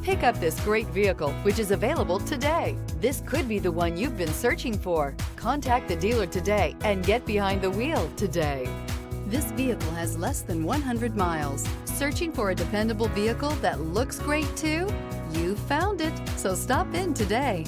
Pick up this great vehicle, which is available today. This could be the one you've been searching for. Contact the dealer today and get behind the wheel today. This vehicle has less than 100 miles. Searching for a dependable vehicle that looks great too? You found it, so stop in today.